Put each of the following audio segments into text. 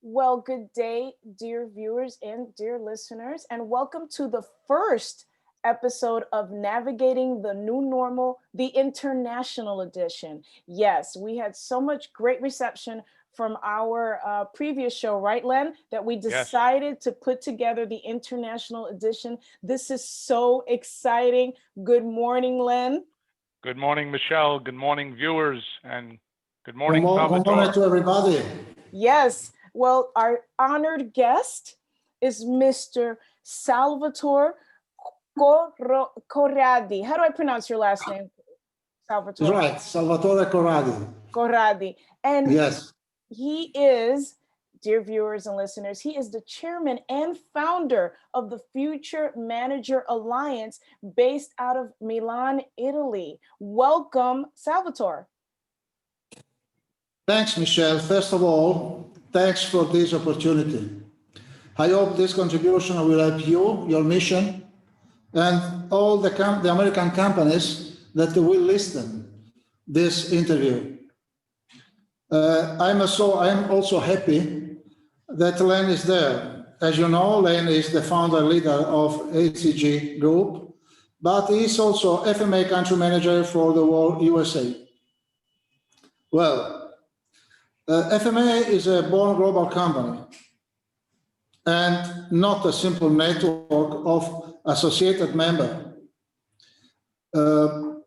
Well, good day, dear viewers and dear listeners, and welcome to the first episode of Navigating the New Normal, the International Edition. Yes, we had so much great reception from our previous show, right, Len, that we Yes. decided to put together the International Edition. This is so exciting. Good morning, Len. Good morning, Michelle. Good morning, viewers, and good morning, Good morning Salvatore. to everybody. Yes. Well, our honored guest is Mr. Salvatore Corradi. How do I pronounce your last name, Salvatore? Right, Salvatore Corradi. Corradi. And Yes, he is, dear viewers and listeners, he is the chairman and founder of the Future Manager Alliance based out of Milan, Italy. Welcome, Salvatore. thanks, Michelle. First of all, thanks for this opportunity. I hope this contribution will help you, your mission, and all the American companies that will listen this interview. I'm also happy that Len is there. As you know, Len is the founder leader of ACG Group, but he's also FMA country manager for the whole USA. Well, FMA is a born global company and not a simple network of associated members.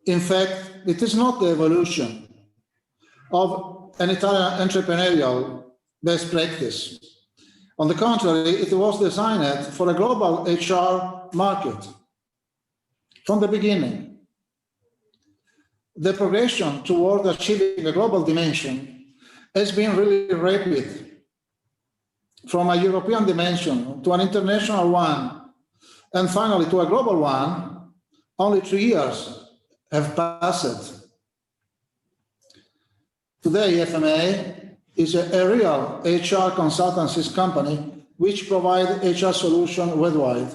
In fact, it is not the evolution of an Italian entrepreneurial best practice. On the contrary, it was designed for a global HR market from the beginning. The progression toward achieving a global dimension has been really rapid, from a European dimension to an international one, and finally to a global one. Only 3 years have passed. Today, FMA is a real HR consultancy company which provides HR solutions worldwide.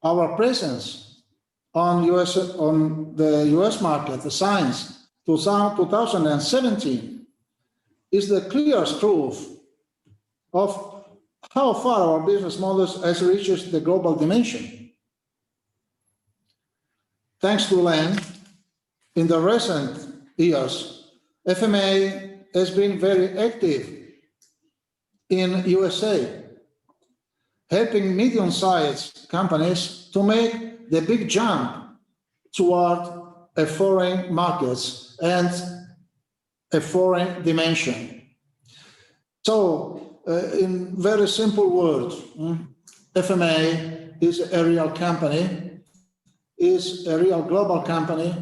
Our presence on the US market since 2017 is the clearest proof of how far our business models has reached the global dimension. Thanks to Len, in the recent years, FMA has been very active in USA, helping medium-sized companies to make the big jump toward a foreign markets and a foreign dimension. So, in very simple words, FMA is a real company, is a real global company.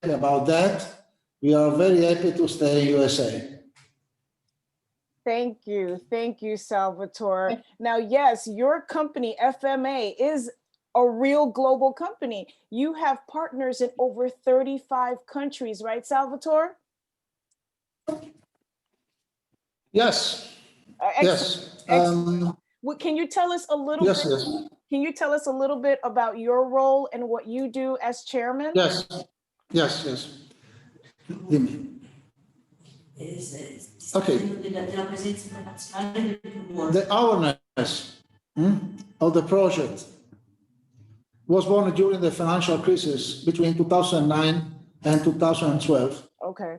About that, we are very happy to stay in USA. Thank you, Salvatore. Now, yes, your company, FMA, is a real global company. You have partners in over 35 countries, right, Salvatore? Yes. Excellent. Yes. Can you tell us a little yes, bit? yes. Can you tell us a little bit about your role and what you do as chairman? Yes. Dimmi. Okay. The awareness of the project was born during the financial crisis between 2009 and 2012. Okay.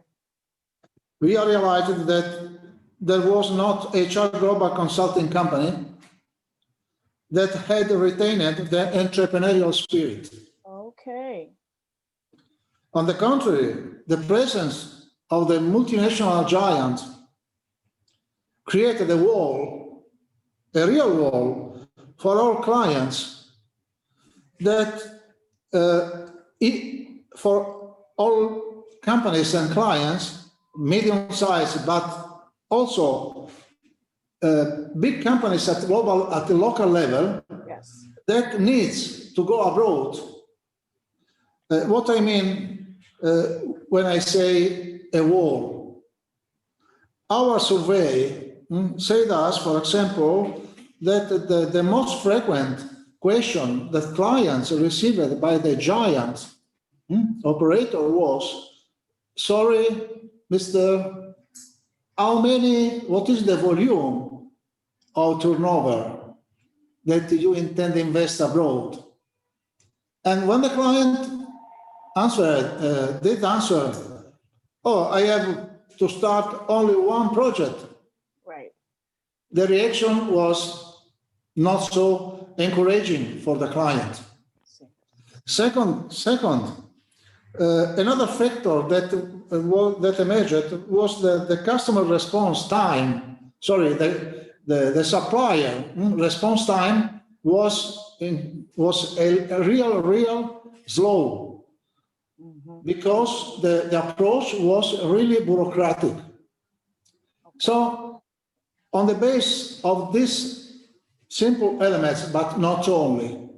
We realized that there was not a HR global consulting company that had retained the entrepreneurial spirit. Okay. On the contrary, the presence of the multinational giant created a wall, a real wall, for our clients that for all companies and clients, medium-sized, but also big companies at the local level, yes, that needs to go abroad. What I mean when I say a wall, our survey said us, for example, that the most frequent question that clients received by the giant operator was, sorry, Mr. what is the volume of turnover that you intend to invest abroad? And when the client did answer, oh, I have to start only one project. Right. The reaction was not so encouraging for the client. Second, another factor that emerged was the customer response time. Sorry, the supplier response time was a real slow, because the approach was really bureaucratic. So on the base of these simple elements, but not only,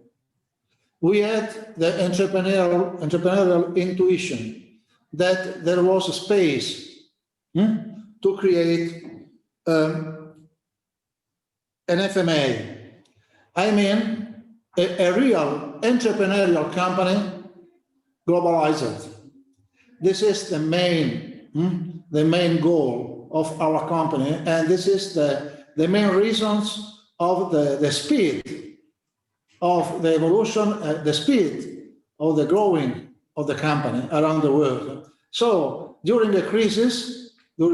we had the entrepreneurial intuition that there was a space to create an FMA. I mean, a real entrepreneurial company, globalized. This is the main goal of our company, and this is the main reasons of the speed of the evolution, the speed of the growing of the company around the world. So during the crisis, we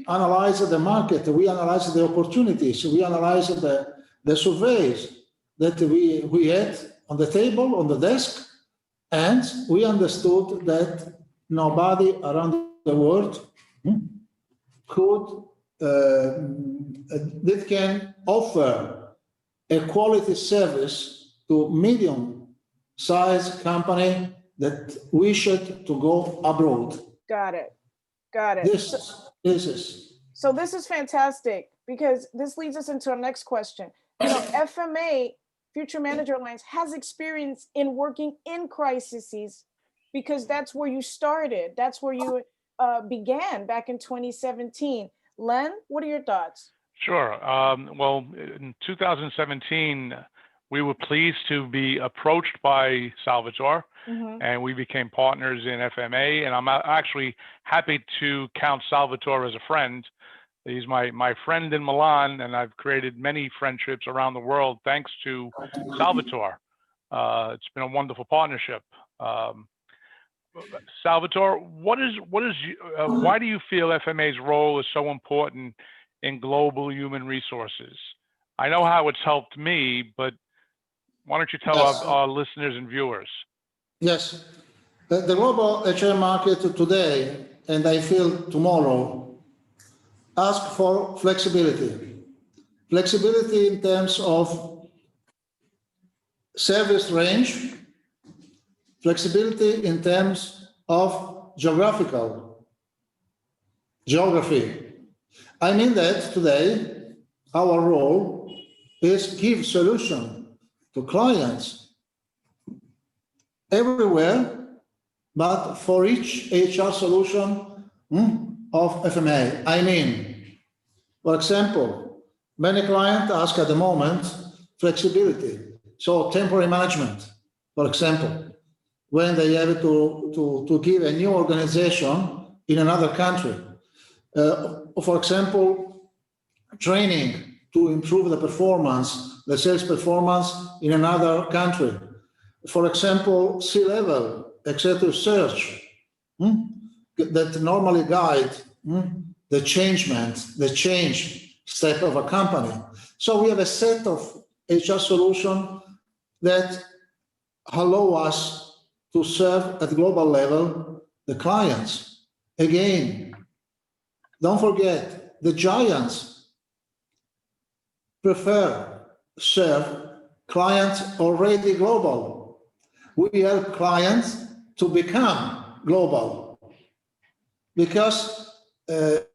analyzed the market, we analyzed the opportunities, we analyzed the surveys that we had on the table, on the desk, and we understood that nobody around the world that can offer a quality service to medium-sized company that wished to go abroad. Got it. So this is fantastic, because this leads us into our next question. You know, FMA, Future Manager Alliance, has experience in working in crises, because that's where you started. That's where you began back in 2017. Len, what are your thoughts? Sure. Well, in 2017, we were pleased to be approached by Salvatore, and we became partners in FMA. And I'm actually happy to count Salvatore as a friend. He's my friend in Milan, and I've created many friendships around the world thanks to Salvatore. It's been a wonderful partnership. Salvatore, why do you feel FMA's role is so important in global human resources? I know how it's helped me, but why don't you tell our listeners and viewers? Yes, the global HR market today, and I feel tomorrow, ask for flexibility. Flexibility in terms of service range, flexibility in terms of geography. I mean that today, our role is give solution to clients everywhere, but for each HR solution of FMA. I mean, for example, many clients ask at the moment flexibility. So temporary management, for example, when they have to give a new organization in another country. For example, training to improve the performance, the sales performance in another country. For example, C-level executive search that normally guide the change step of a company. So we have a set of HR solutions that allow us to serve at global level the clients. Again, don't forget, the giants prefer serve clients already global. We help clients to become global because the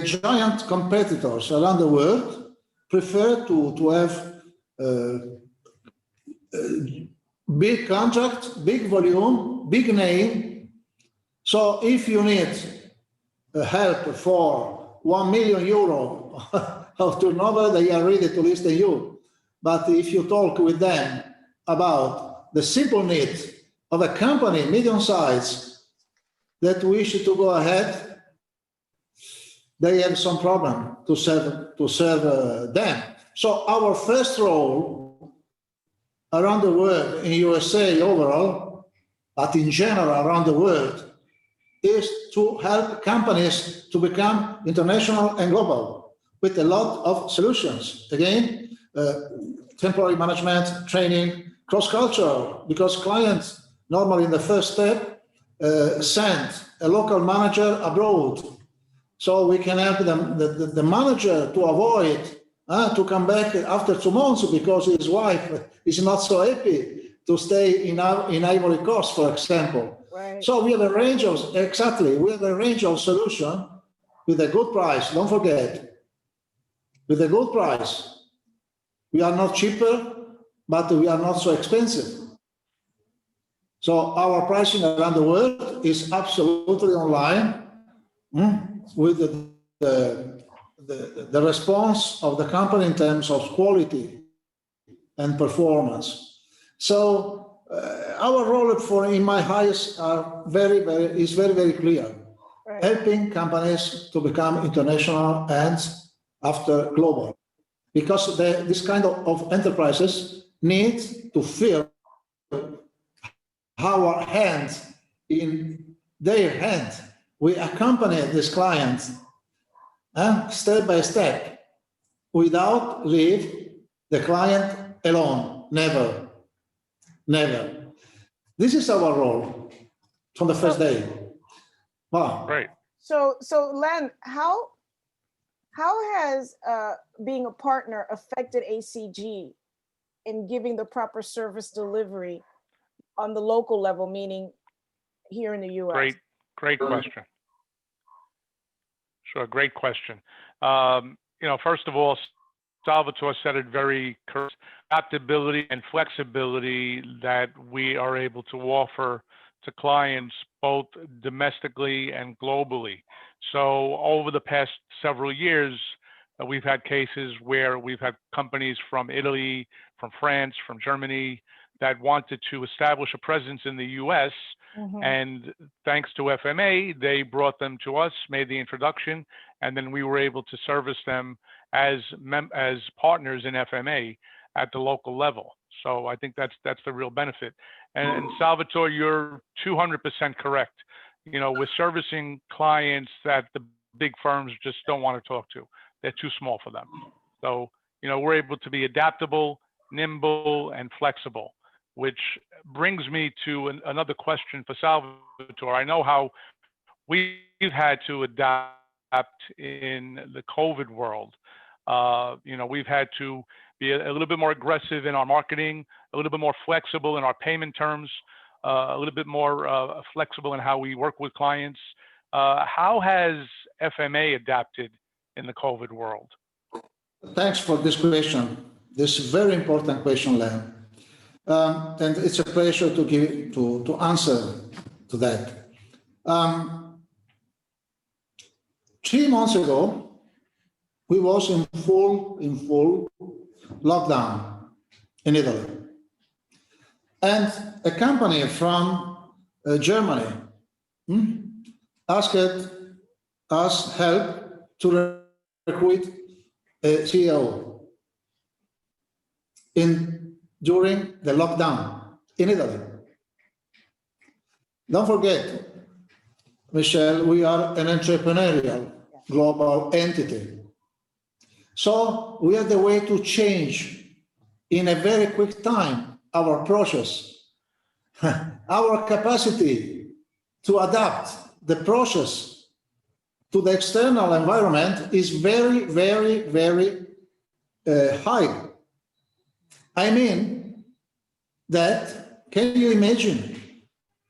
giant competitors around the world prefer to have big contract, big volume, big name. So if you need help for €1 million of turnover, they are ready to listen to you. But if you talk with them about the simple need of a company, medium size, that wish to go ahead, they have some problem to serve them. So our first role around the world, in USA overall, but in general around the world, is to help companies to become international and global with a lot of solutions. Again, temporary management, training, cross-cultural, because clients normally in the first step send a local manager abroad. So we can help them, the manager to avoid to come back after 2 months because his wife is not so happy to stay in Ivory Coast, for example. Right. So we have a range of, we have a range of solutions with a good price. Don't forget, with a good price. We are not cheaper, but we are not so expensive. So our pricing around the world is absolutely online with the response of the company in terms of quality and performance. So our role in my highest is very clear. Right. Helping companies to become international and after global. Because this kind of enterprises need to feel our hands in their hands. We accompany this client step by step without leave the client alone. Never. This is our role from the first day. Wow. Right. So Len, how has being a partner affected ACG in giving the proper service delivery on the local level, meaning here in the U.S.? Great question. Sure, great question. First of all, Salvatore said it very correct. Adaptability and flexibility that we are able to offer to clients both domestically and globally. So over the past several years, we've had cases where we've had companies from Italy, from France, from Germany that wanted to establish a presence in the US. And thanks to FMA, they brought them to us, made the introduction, and then we were able to service them as partners in FMA at the local level. So I think that's the real benefit. And Salvatore, you're 200% correct. We're servicing clients that the big firms just don't want to talk to. They're too small for them. So, we're able to be adaptable, nimble, and flexible, which brings me to another question for Salvatore. I know how we've had to adapt in the COVID world. We've had to be a little bit more aggressive in our marketing, a little bit more flexible in our payment terms, a little bit more flexible in how we work with clients. How has FMA adapted in the COVID world? Thanks for this question. This is a very important question, Len. And it's a pleasure to answer to that. 3 months ago, we was in full lockdown in Italy. And a company from Germany asked us help to recruit a CEO during the lockdown in Italy. Don't forget, Michelle, we are an entrepreneurial global entity. So we have the way to change in a very quick time our process, our capacity to adapt the process to the external environment is very high. I mean that, can you imagine?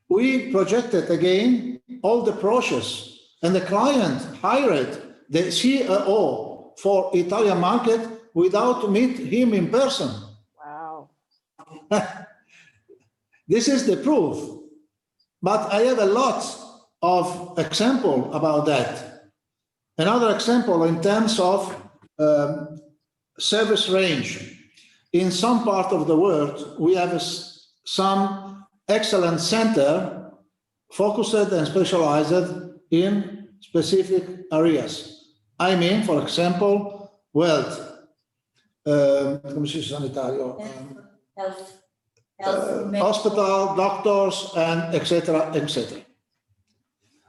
We projected again all the process, and the client hired the CEO for Italian market without meet him in person. Wow. This is the proof. But I have a lot of example about that. Another example in terms of service range. In some part of the world, we have some excellent center focused and specialized in specific areas. I mean, for example, wealth, hospital, doctors, and etc., etc.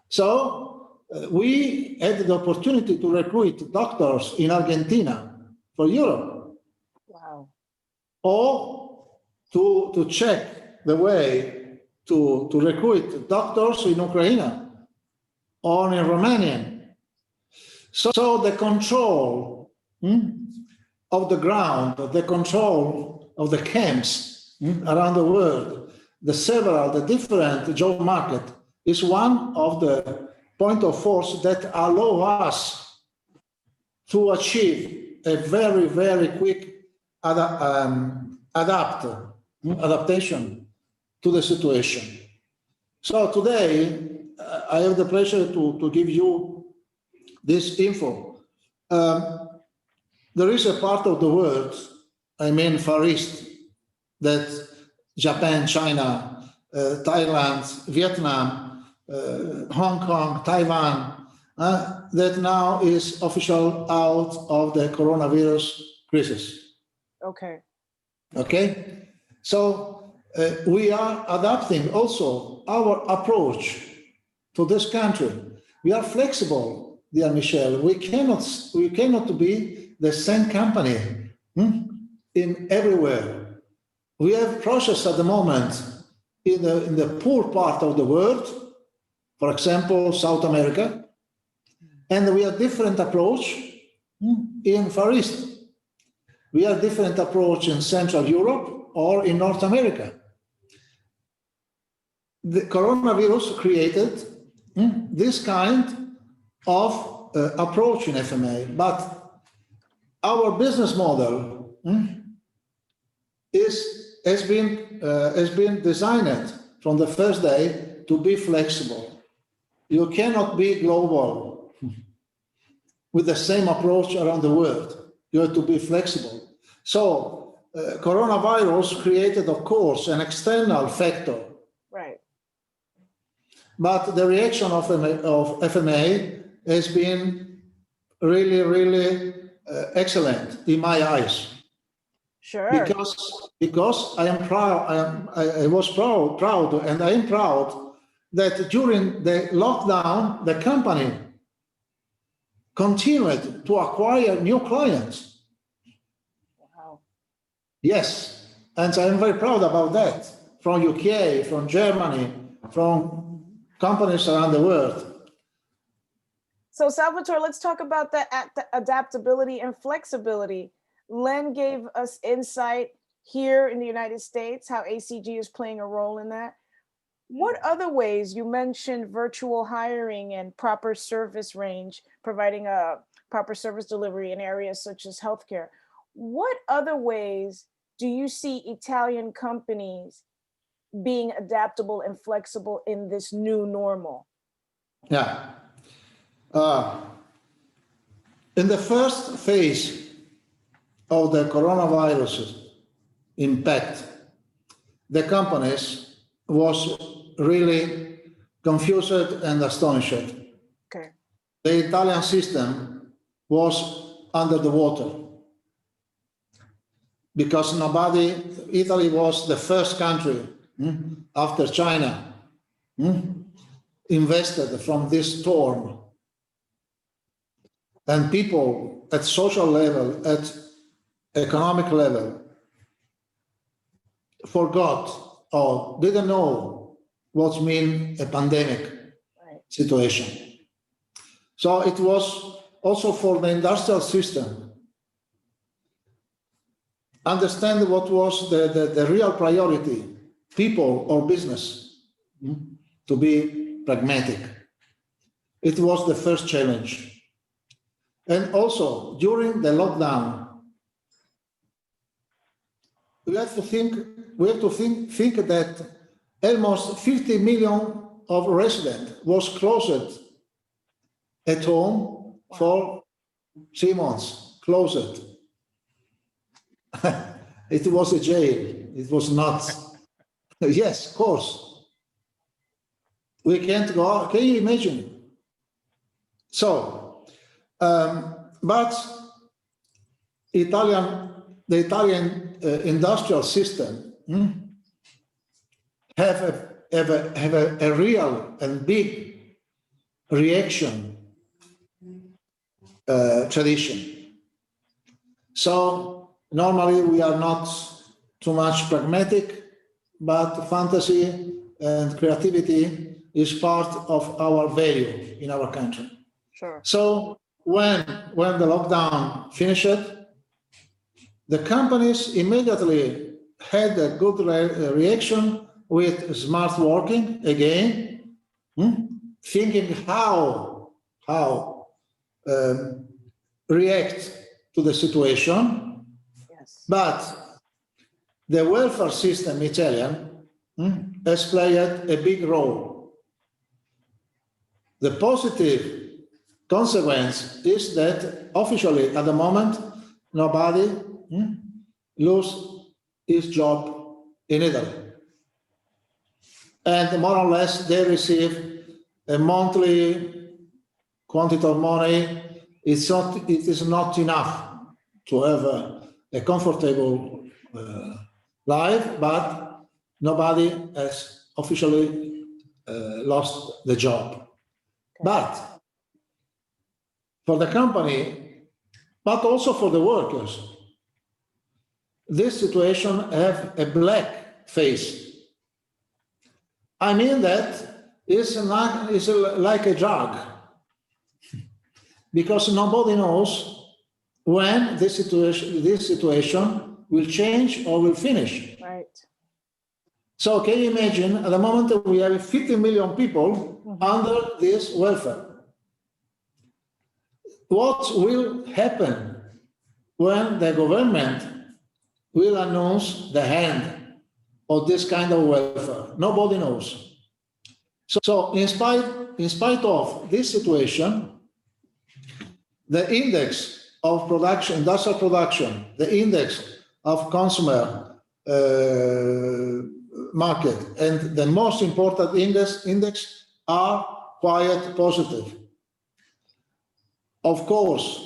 So we had the opportunity to recruit doctors in Argentina for Europe. Wow. Or to check the way to recruit doctors in Ukraine or in Romania. So the control of the ground, the control of the camps around the world, the different job market is one of the point of force that allow us to achieve a very, very quick adaptation to the situation. So today, I have the pleasure to give you this info. There is a part of the world, I mean Far East, that Japan, China, Thailand, Vietnam, Hong Kong, Taiwan, that now is official out of the coronavirus crisis. Okay. Okay. So we are adapting also our approach to this country. We are flexible, dear Michel. We cannot be the same company in everywhere. We have process at the moment in the poor part of the world, for example, South America, and we have different approach in Far East. We have different approach in Central Europe or in North America. The coronavirus created this kind of approach in FMA, but our business model has been designed from the first day to be flexible. You cannot be global with the same approach around the world. You have to be flexible. So coronavirus created, of course, an external factor. Right. But the reaction of FMA has been really, really excellent in my eyes. Sure. Because I am proud. I was proud, and I am proud that during the lockdown, the company continued to acquire new clients. Wow. Yes, and I am very proud about that. From UK, from Germany, from companies around the world. So Salvatore, let's talk about the adaptability and flexibility. Len gave us insight here in the United States, how ACG is playing a role in that. What other ways, you mentioned virtual hiring and proper service range, providing a proper service delivery in areas such as healthcare. What other ways do you see Italian companies being adaptable and flexible in this new normal? Yeah. In the first phase of the coronavirus impact, the companies was really confused and astonished. Okay. The Italian system was under the water because Italy was the first country after China invested from this storm. And people at social level, at economic level, forgot or didn't know what means a pandemic situation. So it was also for the industrial system. Understand what was the real priority, people or business, to be pragmatic. It was the first challenge. And also during the lockdown, we have to think that almost 50 million of residents was closed at home for 3 months, closed. It was a jail. It was not. Yes, of course. We can't go out. Can you imagine? So, but the Italian industrial system have a real and big reaction tradition. So normally we are not too much pragmatic, but fantasy and creativity is part of our value in our country. Sure. So when the lockdown finished, the companies immediately had a good reaction with smart working again, thinking how react to the situation. Yes. But the welfare system Italian has played a big role. The positive consequence is that officially at the moment, nobody lose his job in Italy. And more or less they receive a monthly quantity of money. It is not enough to have a comfortable life, but nobody has officially lost the job. Okay. But for the company, but also for the workers, this situation have a black face. I mean that it's like a drug, because nobody knows when this situation will change or will finish. Right. So can you imagine, at the moment we have 50 million people under this welfare. What will happen when the government will announce the end of this kind of welfare? Nobody knows. So in spite of this situation, the index of production, industrial production, the index of consumer market, and the most important index are quite positive. Of course,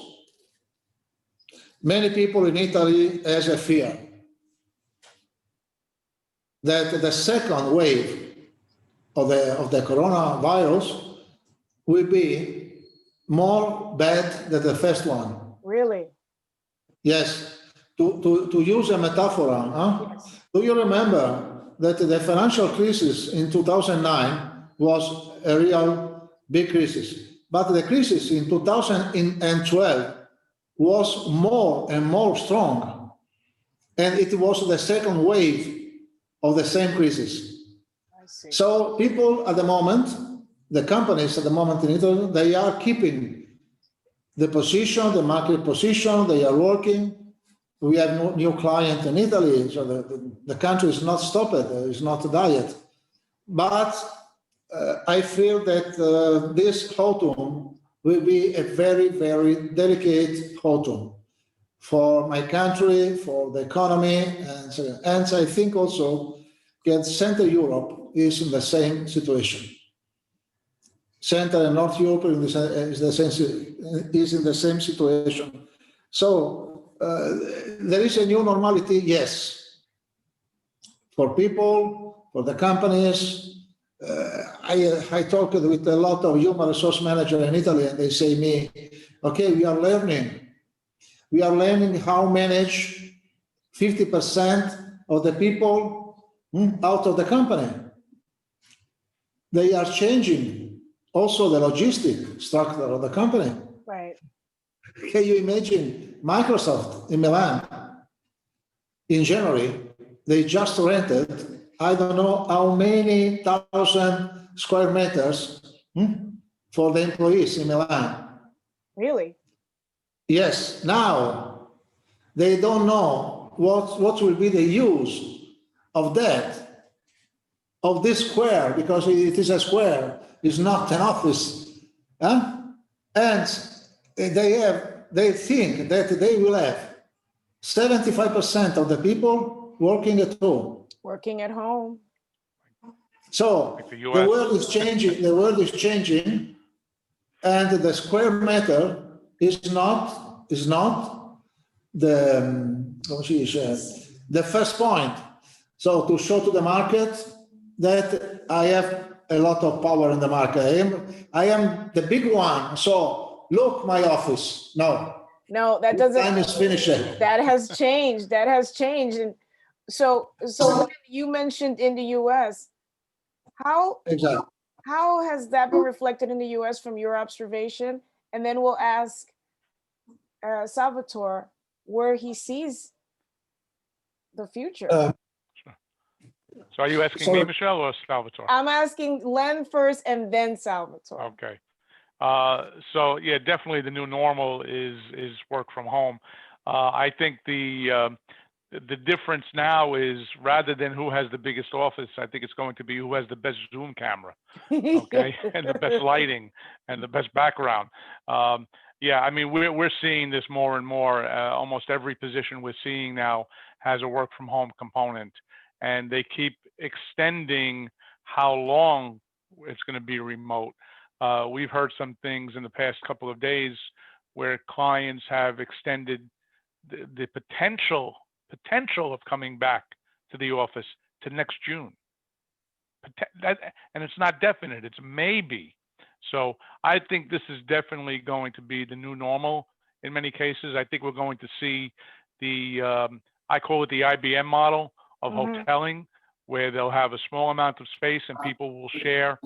many people in Italy has a fear that the second wave of the coronavirus will be more bad than the first one. Really? Yes. To use a metaphor, yes. Do you remember that the financial crisis in 2009 was a real big crisis? But the crisis in 2012 was more and more strong. And it was the second wave of the same crisis. I see. So people at the moment, the companies at the moment in Italy, they are keeping the position, the market position, they are working. We have no new client in Italy, so the country is not stopped, it's not died. But I feel that this autumn will be a very, very delicate autumn for my country, for the economy, and I think also that Central Europe is in the same situation. Central and North Europe is in the same situation. So there is a new normality, yes, for people, for the companies. I talked with a lot of human resource managers in Italy, and they say to me, okay, we are learning how to manage 50% of the people out of the company. They are changing also the logistic structure of the company. Right. Can you imagine Microsoft in Milan in January, they just rented, I don't know how many thousand square meters for the employees in Milan. Really? Yes. Now they don't know what will be the use of that, of this square, because it is a square, it's not an office. And they think that they will have 75% of the people working at home. Working at home. So Like the world is changing. The world is changing, and the square meter is not the first point. So to show to the market that I have a lot of power in the market. I am the big one. So look, my office. No, that doesn't. Time is finished. That has changed. That has changed. And so you mentioned in the U.S. Exactly. How has that been reflected in the U.S. from your observation? And then we'll ask Salvatore where he sees the future. So are you asking me, Michelle, or Salvatore? I'm asking Len first and then Salvatore. Okay. So yeah, definitely the new normal is work from home. I think the difference now is, rather than who has the biggest office, I think it's going to be who has the best Zoom camera, okay, and the best lighting and the best background. Yeah, I mean, we're seeing this more and more. Almost every position we're seeing now has a work from home component, and they keep extending how long it's going to be remote. We've heard some things in the past couple of days where clients have extended the potential of coming back to the office to next June. And it's not definite, it's maybe. So I think this is definitely going to be the new normal in many cases. I think we're going to see the, I call it the IBM model of hoteling, where they'll have a small amount of space and people will share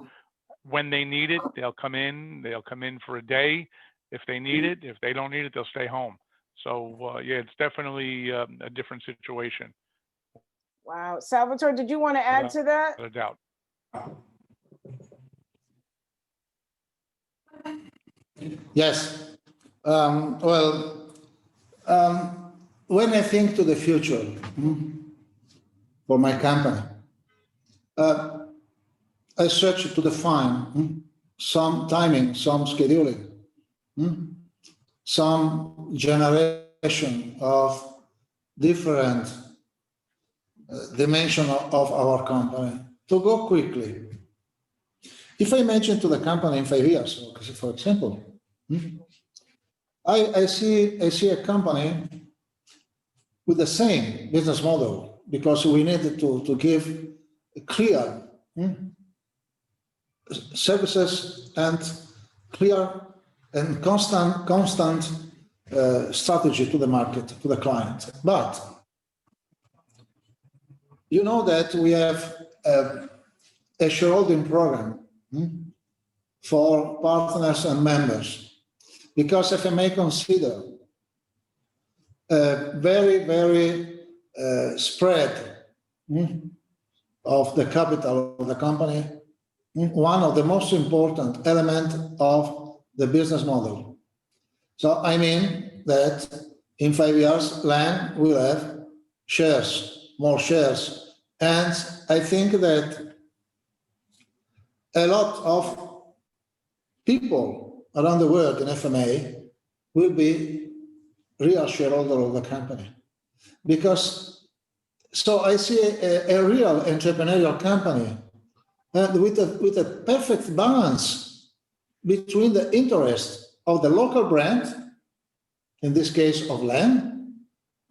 when they need it. They'll come in for a day if they need it. If they don't need it, they'll stay home. So yeah, it's definitely a different situation. Wow. Salvatore, did you want to add to that? Without a doubt. Yes. When I think to the future for my company, I search to define some timing, some scheduling, some generation of different dimension of our company to go quickly. If I mention to the company in 5 years, for example, I see a company with the same business model, because we needed to give clear services and clear and constant strategy to the market, to the client. But you know that we have a shareholding program for partners and members, because FMA consider very, very spread of the capital of the company one of the most important elements of the business model. So I mean that in 5 years, LAN will have shares, more shares. And I think that a lot of people around the world in FMA will be real shareholder of the company. Because, so I see a real entrepreneurial company with a perfect balance between the interest of the local brand, in this case of LAN,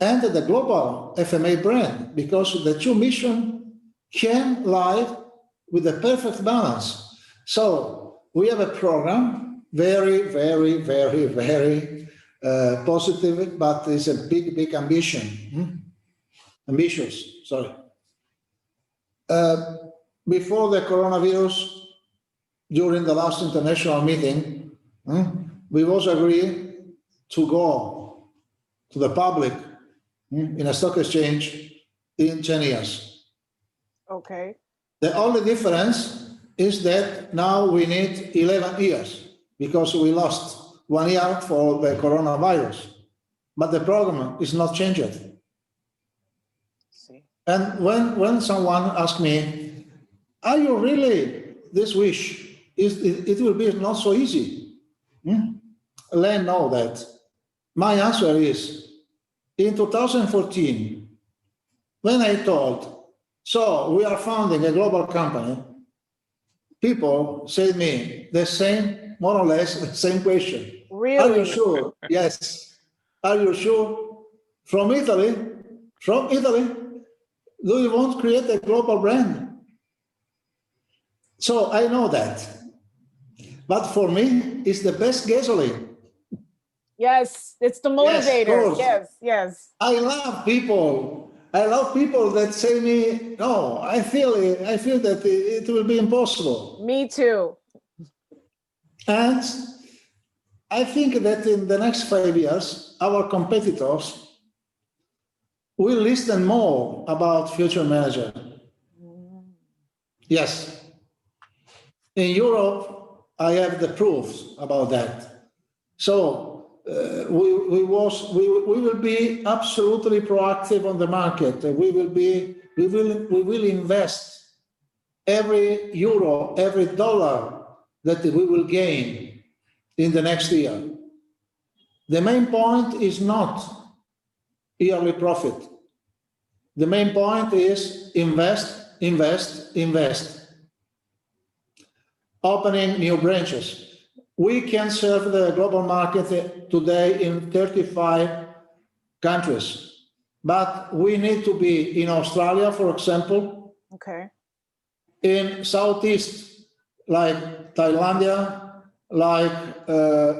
and the global FMA brand, because the two missions can lie with a perfect balance. So we have a program, very, very, very, very positive, but it's a big, big ambition. Ambitious, sorry. Before the coronavirus, during the last international meeting, we was agreed to go to the public in a stock exchange in 10 years. Okay. The only difference is that now we need 11 years because we lost 1 year for the coronavirus, but the program is not changed. And when someone asks me, are you really this wish? It will be not so easy. Let know that. My answer is, in 2014, when I told, so we are founding a global company, people say to me the same, more or less, the same question. Really? Are you sure? Yes. Are you sure? From Italy, do you want to create a global brand? So I know that. But for me, it's the best gasoline. Yes, it's the motivator. Yes, Yes. I love people. I love people that say me, no, I feel that it will be impossible. Me too. And I think that in the next 5 years, our competitors will listen more about future manager. Yes. In Europe, I have the proofs about that. So we will be absolutely proactive on the market. We will invest every euro, every dollar that we will gain in the next year. The main point is not yearly profit. The main point is invest, invest, invest. Opening new branches. We can serve the global market today in 35 countries, but we need to be in Australia, for example. Okay. In Southeast, like Thailandia, like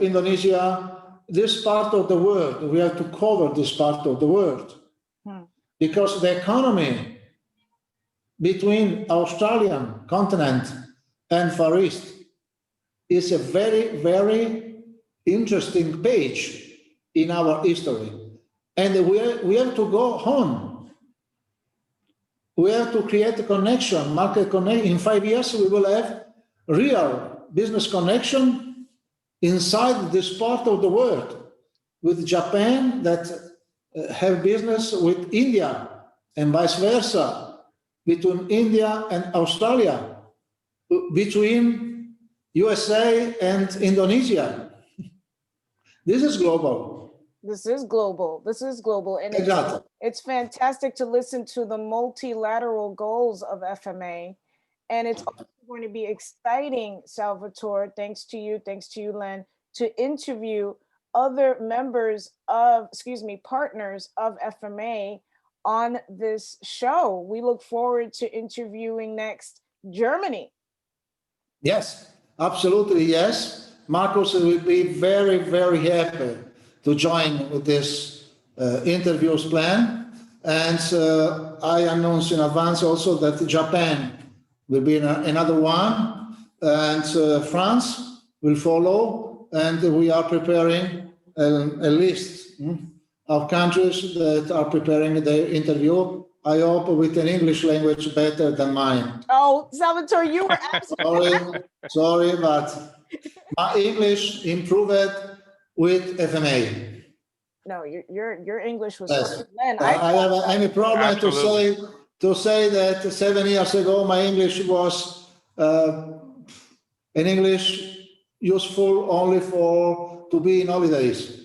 Indonesia, this part of the world, we have to cover this part of the world. Because the economy between Australian continent and Far East is a very, very interesting page in our history. And we have to go on. We have to create a connection, market connection. In 5 years, we will have real business connection inside this part of the world with Japan that have business with India and vice versa, between India and Australia, between USA and Indonesia. This is global. This is global. This is global. And exactly. It's fantastic to listen to the multilateral goals of FMA. And it's also going to be exciting, Salvatore, thanks to you, Len, to interview other partners of FMA on this show. We look forward to interviewing next Germany. Yes, absolutely, yes. Marcus will be very, very happy to join with this interviews plan. And I announce in advance also that Japan will be another one, and France will follow. And we are preparing a list of countries that are preparing the interview. I hope with an English language better than mine. Oh, Salvatore, you were absolutely sorry, but my English improved with FMA. No, your English was yes. Len, I have any problem Absolutely. to say that 7 years ago my English was an English useful only to be in holidays.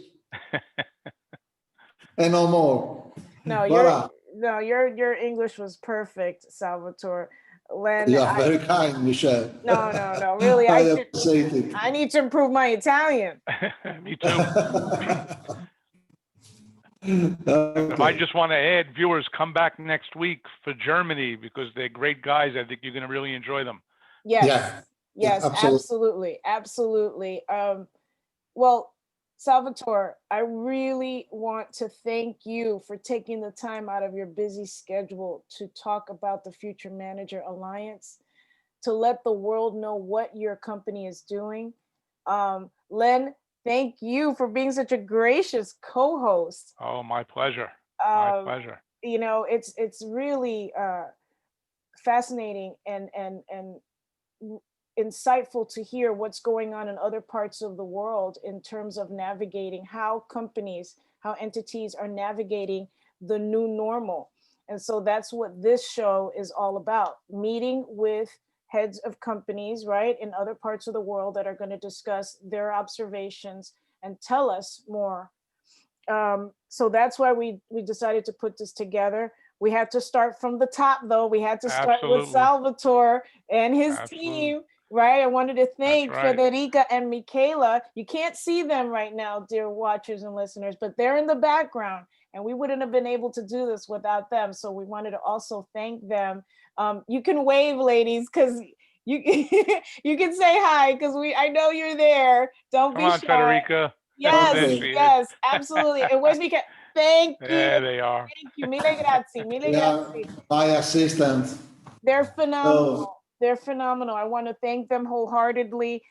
And no more. No, your English was perfect, Salvatore. Len, you are very kind, Michelle. No, really. I appreciate it. I need to improve my Italian. Me too. Okay. I just want to add, viewers, come back next week for Germany because they're great guys. I think you're going to really enjoy them. Yes, absolutely. Well, Salvatore, I really want to thank you for taking the time out of your busy schedule to talk about the Future Manager Alliance, to let the world know what your company is doing. Len, thank you for being such a gracious co-host. Oh, my pleasure. My pleasure. You know, it's really fascinating and insightful to hear what's going on in other parts of the world in terms of navigating how entities are navigating the new normal. And so that's what this show is all about, meeting with heads of companies, right, in other parts of the world that are going to discuss their observations and tell us more. So that's why we decided to put this together. We had to start from the top, though. We had to start with Salvatore and his team Right. I wanted to thank right. Federica and Michaela. You can't see them right now, dear watchers and listeners, but they're in the background, and we wouldn't have been able to do this without them. So we wanted to also thank them. You can wave, ladies, because you you can say hi, because I know you're there. Don't Come be on, shy. Federica. Yes, There she is. yes, absolutely. And where's Michaela? Thank you. There they are. Thank you. Mille grazie. Mille grazie. My assistant. They're phenomenal. Oh. They're phenomenal. I want to thank them wholeheartedly.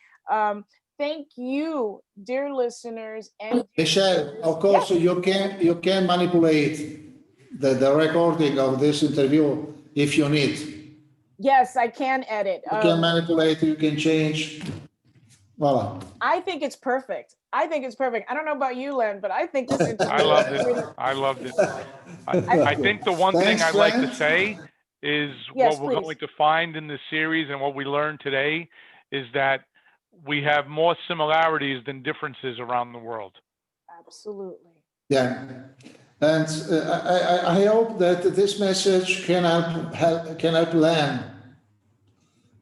Thank you, dear listeners. And Michelle, of course, you can manipulate the recording of this interview if you need. yes, I can edit. You can manipulate, you can change. Voila. I think it's perfect. I think it's perfect. I don't know about you, Len, but I think this interview. I loved it. I loved it. I think the one thing I'd like to say is what we're going to find in this series and what we learned today is that we have more similarities than differences around the world. Absolutely. Yeah. And I hope that this message can help Len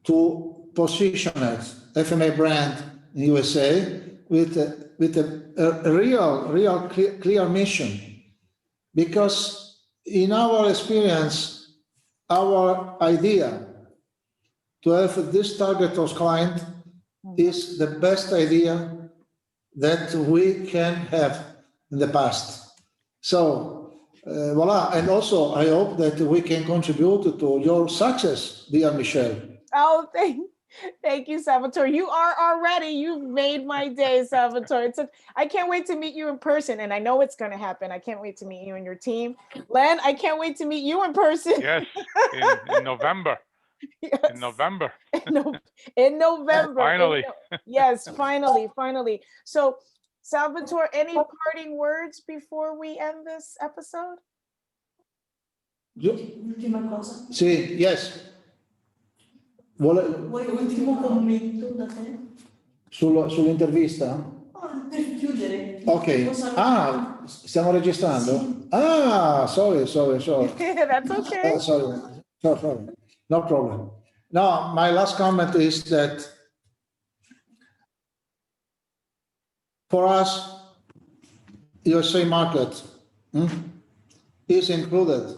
to position it, FMA brand in USA with a real clear mission. Because in our experience, our idea to have this target of client is the best idea that we can have in the past. So, voila. And also, I hope that we can contribute to your success, dear Michelle. Oh, thank you, Salvatore. You are already, you've made my day, Salvatore. I can't wait to meet you in person, and I know it's going to happen. I can't wait to meet you and your team. Len, I can't wait to meet you in person. Yes, in November. Yes. In November. In November. Finally. Yes, finally. So, Salvatore, any parting words before we end this episode? Sì, yes. Vuoi l'ultimo commento da te? Sull'intervista? Per chiudere. Ok. Ah, stiamo registrando? Sì. Ah, sorry. That's okay. Sorry. No problem. No, my last comment is that for us, USA market is included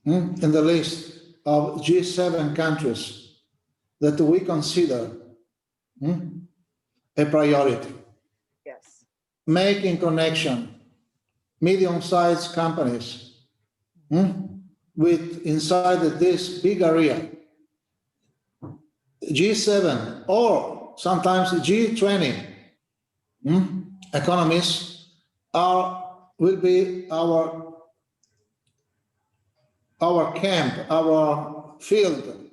in the list of G7 countries that we consider a priority. Yes. Making connection, medium-sized companies with inside this big area, G7 or sometimes G20 economies will be our camp, our field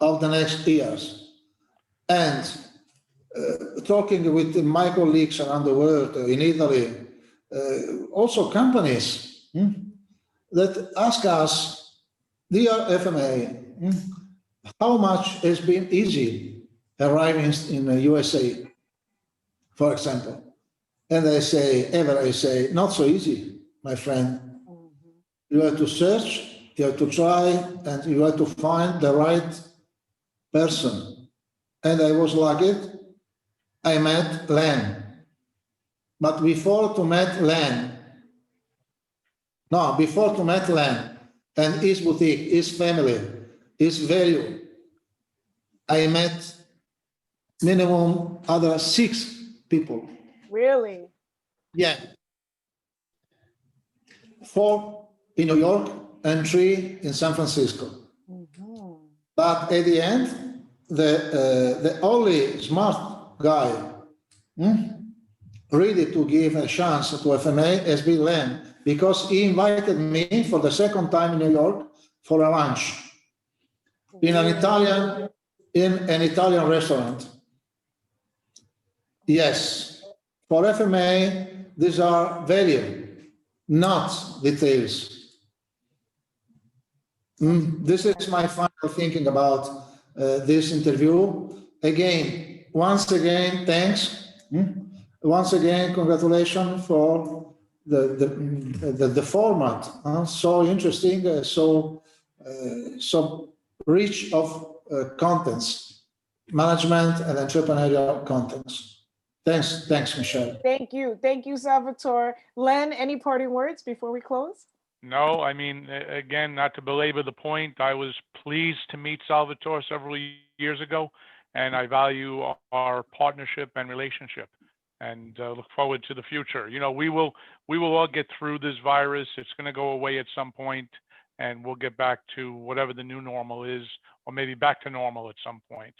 of the next years. And talking with my colleagues around the world, in Italy, also companies that ask us, dear FMA, how much has been easy arriving in the USA, for example? And I say, not so easy, my friend. You have to search, you have to try, and you have to find the right person. And I was lucky, I met Len. But before to meet Len and his boutique, his family, his value, I met minimum other 6 people. Really? Yeah. 4 in New York and 3 in San Francisco. But at the end, the only smart guy ready to give a chance to FMA has been Len, because he invited me for the second time in New York for a lunch in an Italian restaurant. Yes, for FMA, these are value, not details. This is my final thinking about this interview. Once again, thanks. Once again, congratulations for the format. So interesting, so rich of contents, management and entrepreneurial contents. Thanks, Michelle. Thank you, Salvatore. Len, any parting words before we close? No, I mean, again, not to belabor the point, I was pleased to meet Salvatore several years ago, and I value our partnership and relationship, and look forward to the future. You know, we will all get through this virus. It's going to go away at some point, and we'll get back to whatever the new normal is, or maybe back to normal at some point.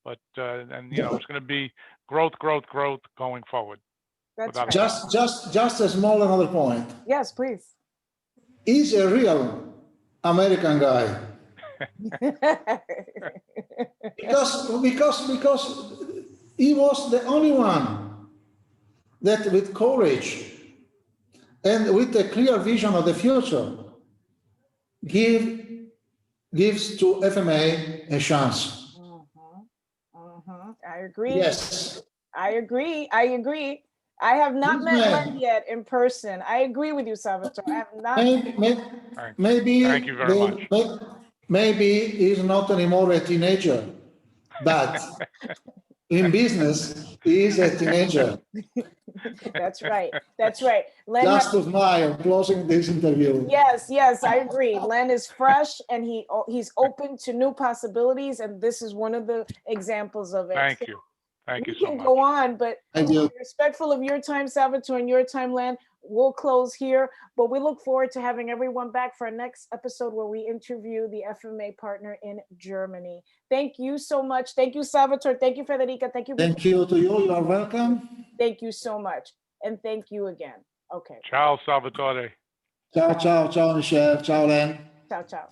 But and you know, it's going to be growth going forward. That's right. Just a small another point. Yes, please. He's a real American guy. because he was the only one that with courage and with a clear vision of the future gives to FMA a chance. I agree. Yes. I agree. I have not met Len yet in person. I agree with you, Salvatore. I have not. Maybe. Thank you very much. Maybe he's not anymore a teenager, but in business, he is a teenager. That's right. Len Just a smile, closing this interview. Yes, I agree. Len is fresh and he's open to new possibilities, and this is one of the examples of it. Thank you so much. We can go on, but respectful of your time, Salvatore, and your time, Len, we'll close here. But we look forward to having everyone back for our next episode where we interview the FMA partner in Germany. Thank you so much. Thank you, Salvatore. Thank you, Federica. Thank you. Thank you to you. You are welcome. Thank you so much. And thank you again. Okay. Ciao, Salvatore. Ciao, Michelle. Ciao, Len. Ciao.